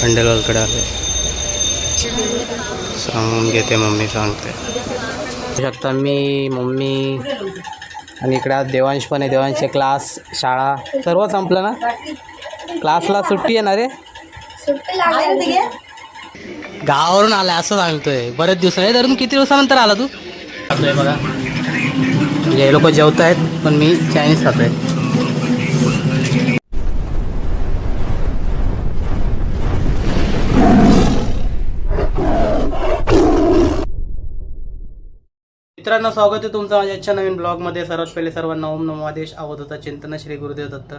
खंडेलवालकडे आले, सांगून घेते मम्मी सांगते. शकता मी मम्मी आणि इकडे आज देवांश पण आहे. देवांशचे क्लास शाळा सर्व संपलं ना. क्लासला सुट्टी येणार रे. गावावरून आलाय असं सांगतोय. बरेच दिवस आहे. धरून किती दिवसानंतर आला तू? खातोय बघा, म्हणजे हे लोक जेवत आहेत पण मी चायनीज खातोय. मित्रांनो, स्वागत आहे तुमचं माझ्या आजच्या नवीन ब्लॉगमध्ये. सर्वात पहिले सर्वांना ओम नमो आदेश अवधूता चिंतन श्री गुरुदेव दत्त.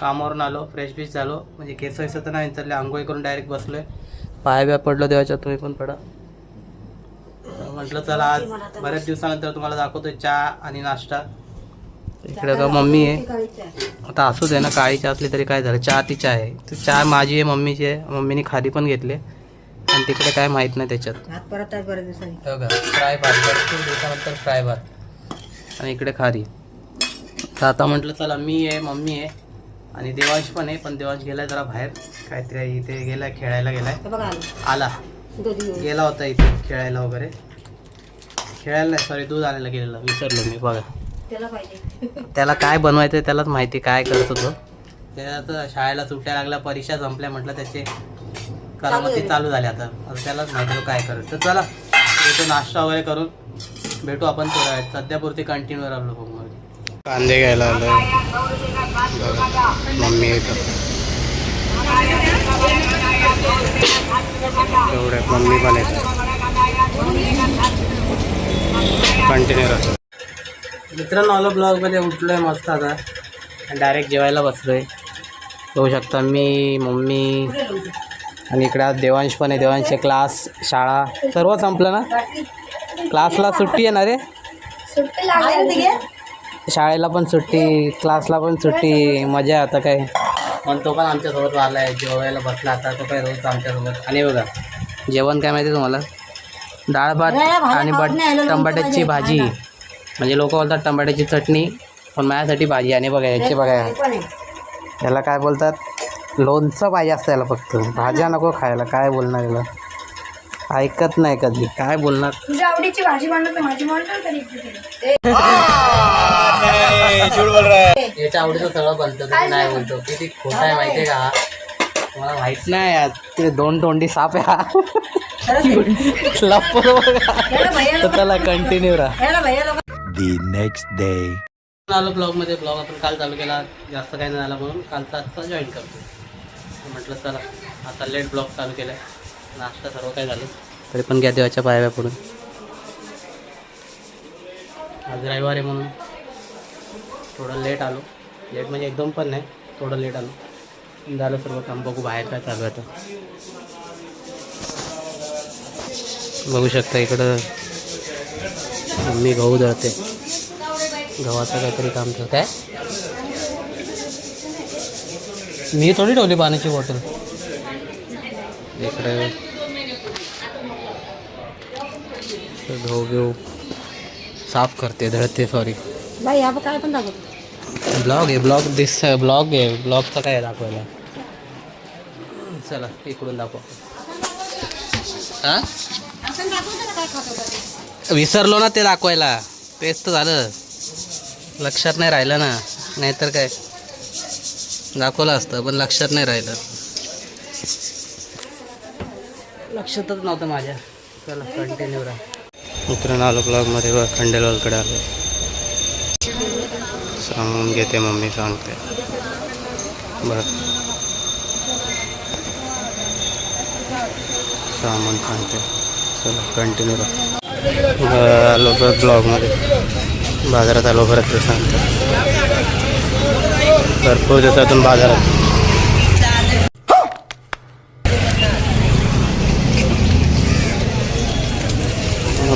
कामावरून आलो, फ्रेश बीच झालो, म्हणजे केस वैस तर नाही चालले, आंघोळी करून डायरेक्ट बसलोय. पाया बिया पडलो देवाच्या, तुम्ही पण पडा. म्हटलं चला आज बऱ्याच दिवसानंतर तुम्हाला दाखवतोय चहा आणि नाश्ता. इकडे का मम्मी आहे. आता असू दे ना, काळी चहा असली तरी काय झालं, चहा ती चहा आहे. चहा माझी आहे, मम्मीची आहे. मम्मीने खाली पण घेतले आणि तिकडे काय माहित नाही त्याच्यात. फ्राय भात, भरपूर दिवसानंतर फ्राय भात आणि इकडे खारी. तर आता म्हटलं चला मी आहे, मम्मी आहे आणि देवांश पण आहे. पण देवांश गेलाय जरा बाहेर, काहीतरी इथे गेलाय, खेळायला गेलाय. आला गेला होता इथे खेळायला वगैरे, खेळायला नाही सॉरी, दूध आणायला गेलेला, विसरलो मी. बघा त्याला काय बनवायचं त्यालाच माहिती, काय करतो तो. त्याला तर शाळेला सुट्ट्या लागल्या, परीक्षा संपल्या, म्हटलं त्याचे करामती चालू झाले. आता त्यालाच माहिती काय करत. तर चला इथे नाश्ता वगैरे करून भेटू आपण थोड्या वेळात. सध्यापुरती कंटिन्यू राहिलो फोनमध्ये. कांदे घ्यायला आलो मम्मी येतं एवढे, मम्मी पण येतं. कंटिन्यू राहतो. मित्रांनो, आलो ब्लॉगमध्ये, उठलो आहे मस्त आता आणि डायरेक्ट जेवायला बसलो आहे. होऊ शकता मी मम्मी आणि इकडे आज देवांश पण आहे. देवांशचे क्लास शाळा सर्व संपलं ना. क्लासला सुट्टी येणार रे. शाळेला पण सुट्टी, क्लासला पण सुट्टी, मजा. आता काय पण तो पण आमच्यासोबत आला आहे, जेवायला बसला. आता तो काय रोज आमच्यासोबत. आणि बघा जेवण काय माहिती तुम्हाला, डाळ भात आणि टमाट्याची भाजी. म्हणजे लोक बोलतात टमाट्याची चटणी, पण माझ्यासाठी भाजी. आणि बघा याचे, बघा याला काय बोलतात, लोणचं पाहिजे असतं याला, फक्त भाज्या नको खायला. काय बोलणार याला, ऐकत नाही कधी, काय बोलणार. तुझ्या आवडीची भाजी बनवतो, माझी बनवतो. याच्या आवडीचं सगळं बनतं, नाही बोलतो. किती खोटा आहे माहिती आहे का, मला माहित नाही. आज ते दोन तोंडी साप आहे हा. लपतो बघा. चला कंटिन्यू राहा. The next day. आलो ब्लॉगमध्ये. ब्लॉग आपण काल चालू केला, जास्त काही नाही झाला म्हणून कालचा आजचा जॉईन करतो. म्हटलं चला आता लेट ब्लॉग चालू केला आहे. नाश्ता सर्व काय झालं तरी पण घ्या देवाच्या पाया पडून. आज रविवार आहे म्हणून थोडं लेट आलो. लेट म्हणजे एकदम पण नाही, थोडं लेट आलो. झालं सर्व काम. बघू बाहेर काय चालू आहे. आता बघू शकता इकडं मम्मी गहू दळते. गव्हाचं काहीतरी काम करत आहे. मी थोडी ठेवली पाण्याची बॉटल इकडे. गहू घेऊ साफ करते, दळते. सॉरी काय पण दाखवतो. ब्लॉग आहे, ब्लॉग आहे. ब्लॉगचं काय दाखवायला. चला इकडून दाखवा. हां विसरलो ना ते दाखवायला, तेच तर झालं, लक्षात नाही राहिलं ना. नाहीतर काय दाखवलं असतं पण लक्षात नाही राहिलं, लक्षातच नव्हतं माझ्या. चला कंटिन्यू राहा. मित्रांनो, आलो ब्लॉगमध्ये. बघा खंडेलवालकडे आलो, सांगून घेते मम्मी सांगते. बरं सामान सांगते. चला कंटिन्यू राहा. आलो ब्लॉगमध्ये. बाजारात आलो परत ते सांगतो. भरपूर दिवसातून बाजारात.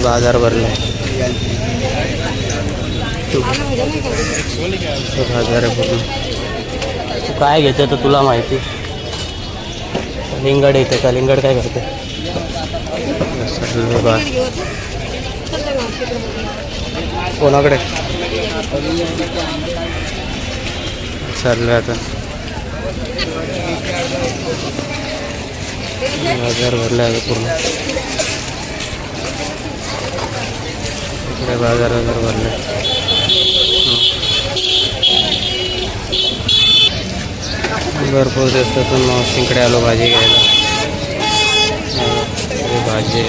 बाजार भरला बाजार आहे पूर्ण. तू काय घेते तर तुला माहिती. लिंगड येते का, लिंगड काय करते. कोणाकडे चाललं आता. बाजार भरला आहे पूर्ण. इकडे बाजार भरला आहे. भरपूर दिवसातून मावशींकडे आलो भाजी घ्यायला. भाजी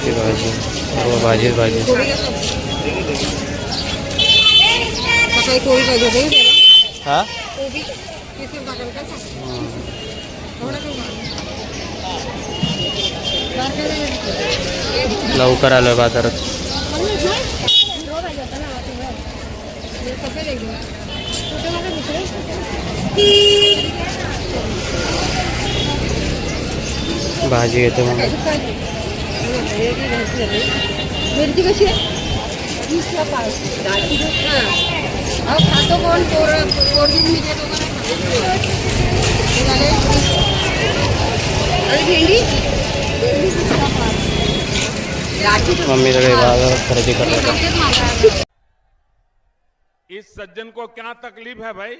ती भाजी सर्व भाजीच भाजी. हा लवकर आलोय बाजारात. भाजी घेतो मग. मिरची कशी आहे? 20ला 5. खातो कोण? कोरडी मी देतो आणि भेंडी मम्मी सगळे बाजारात खरेदी करतात. इस सज्जन को क्या तकलीफ है भाई?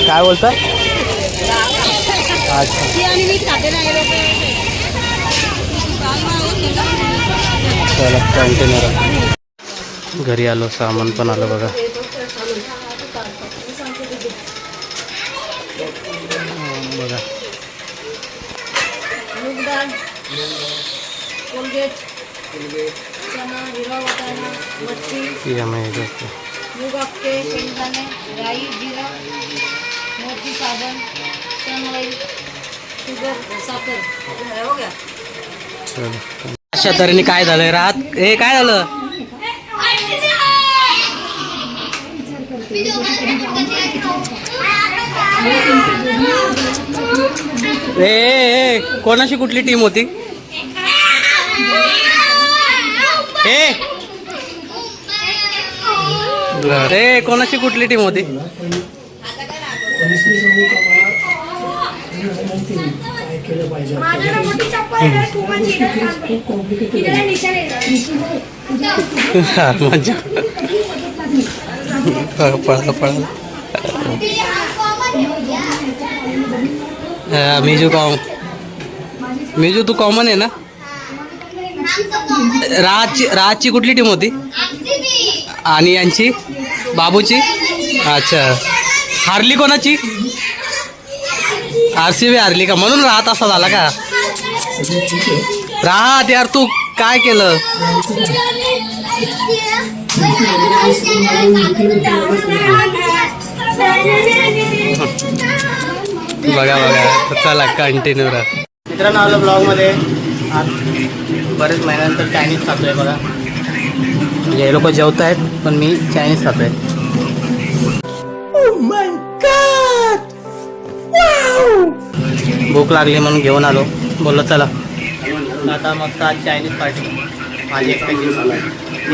काय बोलता? अच्छा आणि मी खाते नाही चला कंटेनर. घरी आलो, सामान पण आलं बघा. बघा मूग डाळ, कोलगेट, चना, हिरवा वाटाणा, मच्छी, असते. मूग अख्खे, शेंगदाणे, राई, जिरा, मोती साबण, सन ऑइल, शुगर, साखर. हो गया. चला अशा तऱ्हेने काय झालंय रात. ए काय झालं? ए कोणाशी कुठली टीम होती? ए कोणाशी कुठली टीम होती? मजा पळा पळा. मिजू तू कॉमन आहे ना. राजची कुठली टीम होती? आणि यांची बाबूची. अच्छा हारली कोणाची? RCB हारली का म्हणून राहत असा झाला का? राहत यार तू काय केलं? बघा बघा चला कंटिन्यू राहा. मित्रांनो आलो ब्लॉगमध्ये. आज बरेच महिन्यानंतर चायनीज खातोय बघा. म्हणजे हे लोक जेवत आहेत पण मी चायनीज खातोय. भूक लागली म्हणून घेऊन आलो. बोललो चला आता मस्त आज चायनीज पार्टी माझी एकट्याची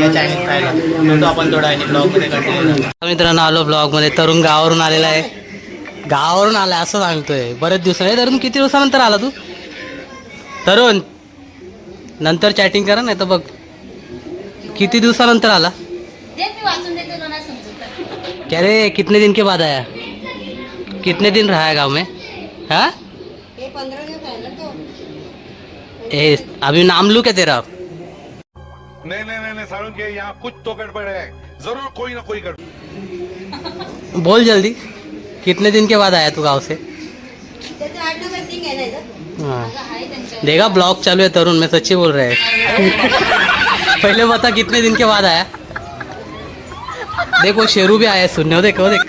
या चायनीज खायला. भेटू आपण थोडा आणि ब्लॉगमध्ये कंटिन्यू. मित्रांनो आलो ब्लॉगमध्ये. तरुण गावावरून आलेला आहे. गावावरून आला असं सांगतोय. बरेच दिवसांनी. तरुण किती दिवसानंतर आला तू? तरुण नंतर चॅटिंग करा नाही तर बघ. किती दिवसानंतर आला? क्या रे कितने दिन के बाद आया? कितने दिन रहा है गाँव में? हाँ 15 दिवस आहे ना तो. ए अभी नाम लू क्या तेरा? नहीं नहीं नहीं सारुण के यहाँ कुछ तो गड़बड़ है. जरूर कोई ना कोई गड़बड़. बोल जल्दी. कितने दिन के बाद आया तू गाँव से? त्याचं आडनाव सेटिंग आहे ना इथं. हाँ देखा ब्लॉग चालू है तरुण. मैं सच्ची बोल रहा है. पहले बता कितने दिन के बाद आया? देखो शेरू भी आया सुनने हो. देखो देख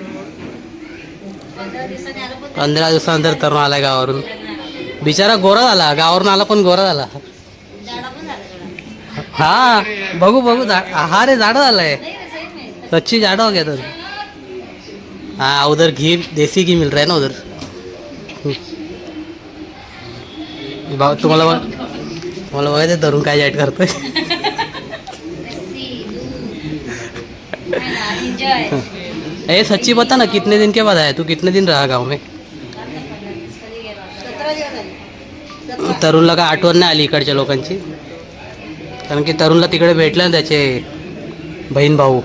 15 दिवसानंतर तरुण आला गावावरून. बिचारा गोरा झाला. गावावरून आला पण गोरा झाला. हा बघू बघू. हा रे जाडा झालाय. सच्ची जाडा हो गया तर. हाँ उधर घी देसी घी मिल रहा है ना उधर. तुम्हाला बघायचं तरुण काय ॲड करतोय. ए सच्ची बता ना कितने दिन के बाद आया तू? कितने दिन रहा गाँव में? 17 दिवस आहे. तरुणला काय आठवण नाही आली इकडच्या लोकांची? कारण की तरुणला तिकडे भेटलं ना त्याचे बहीण भाऊ.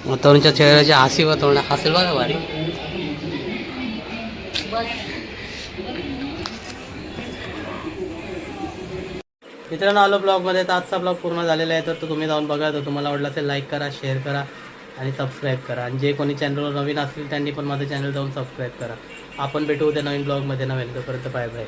मग तरुणच्या चेहऱ्याची हसी व तोंड हसेल बघा भारी. बस. मित्रांनो आलो ब्लॉगमध्ये. तर आजचा ब्लॉग पूर्ण झालेला आहे. तर तो तुम्ही जाऊन बघा. तर तुम्हाला आवडला असेल लाईक करा, शेअर करा आणि सबस्क्राईब करा. आणि जे कोणी चॅनलवर नवीन असतील त्यांनी पण माझं चॅनल जाऊन सबस्क्राईब करा. आपण भेटू उद्या नवीन ब्लॉगमध्ये नवीन. तोपर्यंत बाय बाय.